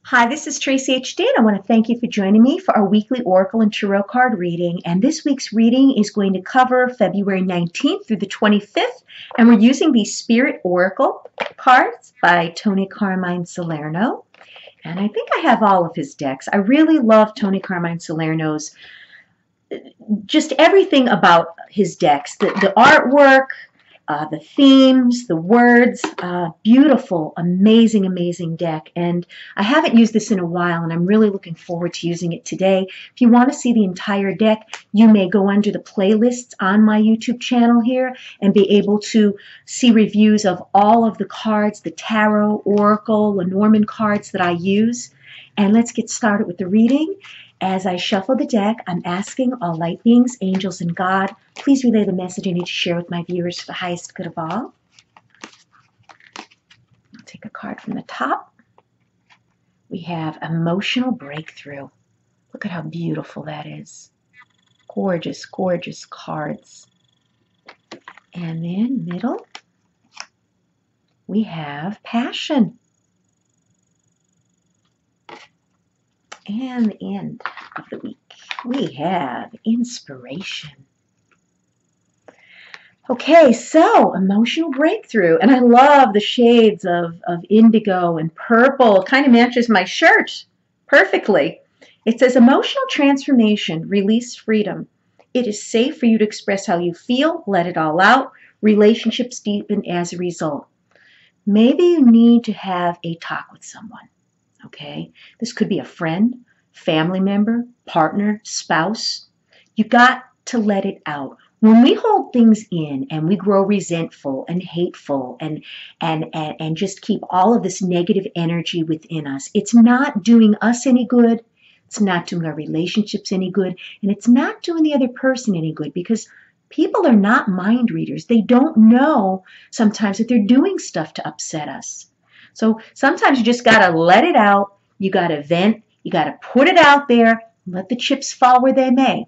Hi, this is Tracy H. Dane. I want to thank you for joining me for our weekly Oracle and Tarot card reading. And this week's reading is going to cover February 19th through the 25th. And we're using the Spirit Oracle cards by Tony Carmine Salerno. And I think I have all of his decks. I really love Tony Carmine Salerno's, just everything about his decks. The artwork, the themes, the words, beautiful, amazing, amazing deck. And I haven't used this in a while, and I'm really looking forward to using it today. If you want to see the entire deck, you may go under the playlists on my YouTube channel here and be able to see reviews of all of the cards, the Tarot, Oracle, Lenormand cards that I use. And let's get started with the reading. As I shuffle the deck, I'm asking all light beings, angels, and God, please relay the message I need to share with my viewers for the highest good of all. I'll take a card from the top. We have Emotional Breakthrough. Look at how beautiful that is. Gorgeous, gorgeous cards. And then middle, we have Passion. And the end of the week, we have Inspiration. Okay, so Emotional Breakthrough. And I love the shades of indigo and purple. It kind of matches my shirt perfectly. It says, Emotional Transformation, Release Freedom. It is safe for you to express how you feel, let it all out. Relationships deepen as a result. Maybe you need to have a talk with someone. Okay, this could be a friend, family member, partner, spouse. You got to let it out. When we hold things in and we grow resentful and hateful and just keep all of this negative energy within us, it's not doing us any good. It's not doing our relationships any good, and it's not doing the other person any good, because people are not mind readers. They don't know sometimes that they're doing stuff to upset us. So sometimes you just got to let it out. You got to vent. You got to put it out there. Let the chips fall where they may.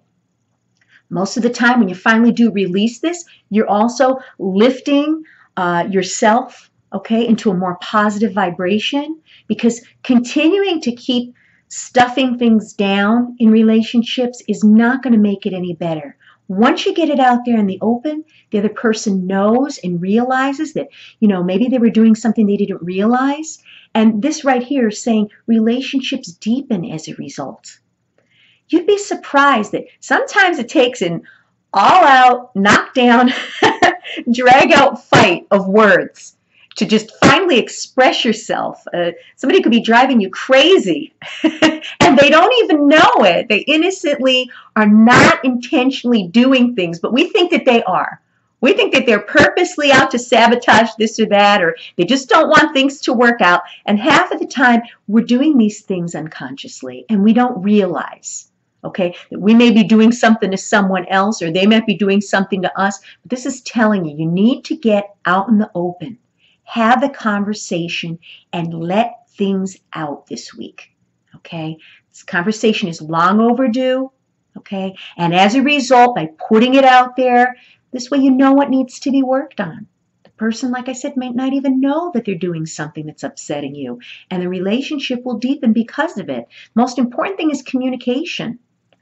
Most of the time when you finally do release this, you're also lifting yourself, okay, into a more positive vibration, because continuing to keep stuffing things down in relationships is not going to make it any better. Once you get it out there in the open, the other person knows and realizes that, maybe they were doing something they didn't realize. And this right here is saying relationships deepen as a result. You'd be surprised that sometimes it takes an all-out, knock-down, drag-out fight of words to just finally express yourself. Somebody could be driving you crazy and they don't even know it. They innocently are not intentionally doing things, but we think that they are. We think that they're purposely out to sabotage this or that, or they just don't want things to work out. And half of the time, we're doing these things unconsciously and we don't realize. Okay, that we may be doing something to someone else, or they might be doing something to us. But this is telling you, you need to get out in the open. Have a conversation and let things out this week, okay? This conversation is long overdue, okay? And as a result, by putting it out there, this way you know what needs to be worked on. The person, like I said, might not even know that they're doing something that's upsetting you, and the relationship will deepen because of it. Most important thing is communication.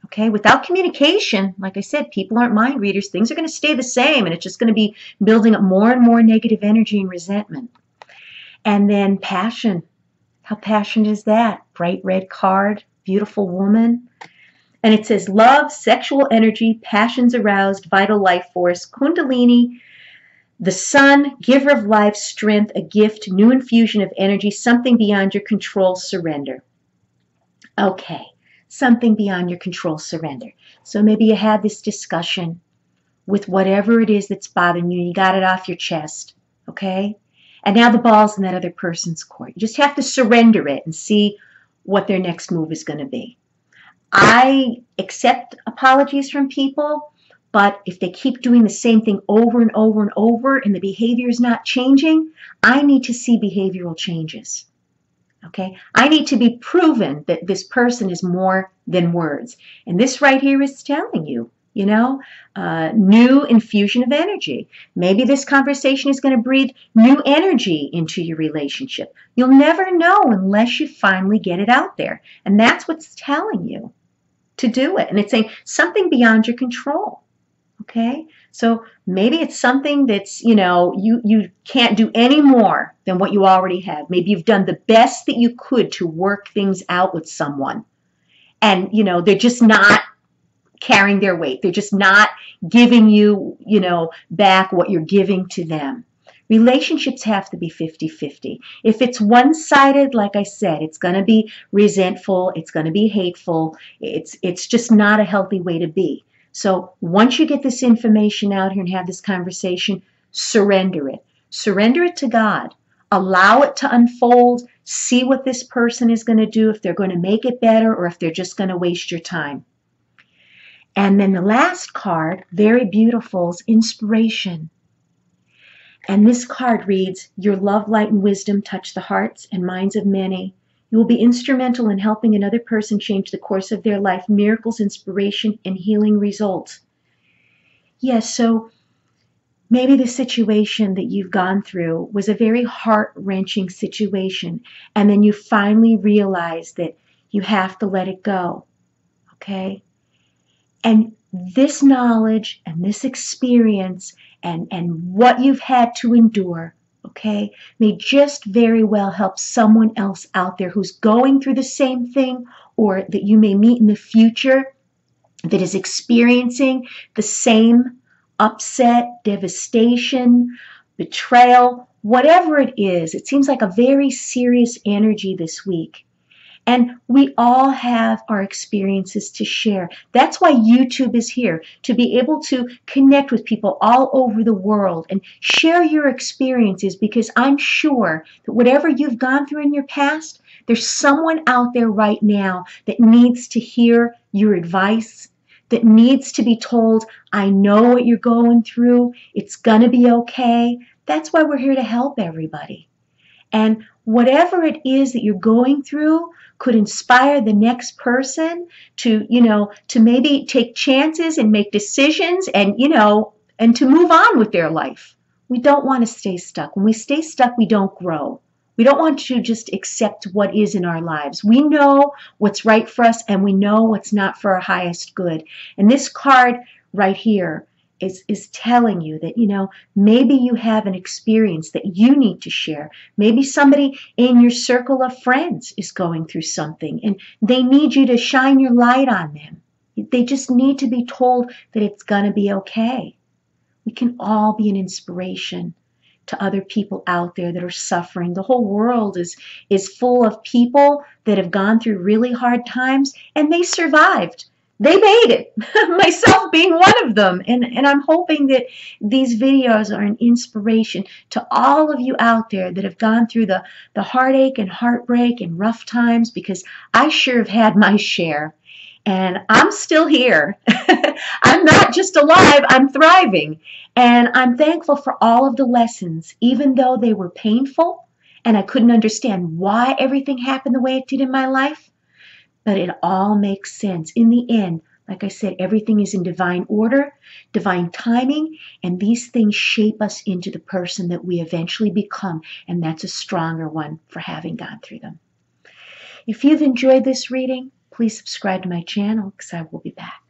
Okay, without communication, like I said, people aren't mind readers. Things are going to stay the same, and it's just going to be building up more and more negative energy and resentment. And then passion. How passionate is that? Bright red card, beautiful woman. And it says love, sexual energy, passions aroused, vital life force, kundalini, the sun, giver of life, strength, a gift, new infusion of energy, something beyond your control, surrender. Okay. Something beyond your control, surrender. So maybe you had this discussion with whatever it is that's bothering you. You got it off your chest, okay? And now the ball's in that other person's court. You just have to surrender it and see what their next move is going to be. I accept apologies from people, but if they keep doing the same thing over and over and over and the behavior is not changing, I need to see behavioral changes. Okay, I need to be proven that this person is more than words. And this right here is telling you new infusion of energy. Maybe this conversation is going to breathe new energy into your relationship. You'll never know unless you finally get it out there. And that's what's telling you to do it. And it's saying something beyond your control. Okay? So maybe it's something that's, you can't do any more than what you already have. Maybe you've done the best that you could to work things out with someone. And, they're just not carrying their weight. They're just not giving you, back what you're giving to them. Relationships have to be 50-50. If it's one-sided, like I said, it's going to be resentful. It's going to be hateful. It's just not a healthy way to be. So once you get this information out here and have this conversation, surrender it. Surrender it to God. Allow it to unfold. See what this person is going to do, if they're going to make it better or if they're just going to waste your time. And then the last card, very beautiful, is inspiration. And this card reads, your love, light, and wisdom touch the hearts and minds of many. You will be instrumental in helping another person change the course of their life. Miracles, inspiration, and healing results. Yes, so maybe the situation that you've gone through was a very heart-wrenching situation, and then you finally realize that you have to let it go, okay? And this knowledge and this experience and what you've had to endure, okay, may just very well help someone else out there who's going through the same thing, or that you may meet in the future that is experiencing the same upset, devastation, betrayal, whatever it is. It seems like a very serious energy this week. And we all have our experiences to share. That's why YouTube is here, to be able to connect with people all over the world and share your experiences, because I'm sure that whatever you've gone through in your past, there's someone out there right now that needs to hear your advice, that needs to be told, I know what you're going through. It's going to be okay. That's why we're here to help everybody. And whatever it is that you're going through could inspire the next person to, to maybe take chances and make decisions and, and to move on with their life. We don't want to stay stuck. When we stay stuck, we don't grow. We don't want to just accept what is in our lives. We know what's right for us, and we know what's not for our highest good. And this card right here is telling you that, maybe you have an experience that you need to share. Maybe somebody in your circle of friends is going through something and they need you to shine your light on them. They just need to be told that it's going to be okay. We can all be an inspiration to other people out there that are suffering. The whole world is full of people that have gone through really hard times and they survived. They made it, myself being one of them. And I'm hoping that these videos are an inspiration to all of you out there that have gone through the heartache and heartbreak and rough times, because I sure have had my share. And I'm still here. I'm not just alive, I'm thriving. And I'm thankful for all of the lessons, even though they were painful and I couldn't understand why everything happened the way it did in my life. But it all makes sense. In the end, like I said, everything is in divine order, divine timing, and these things shape us into the person that we eventually become, and that's a stronger one for having gone through them. If you've enjoyed this reading, please subscribe to my channel, because I will be back.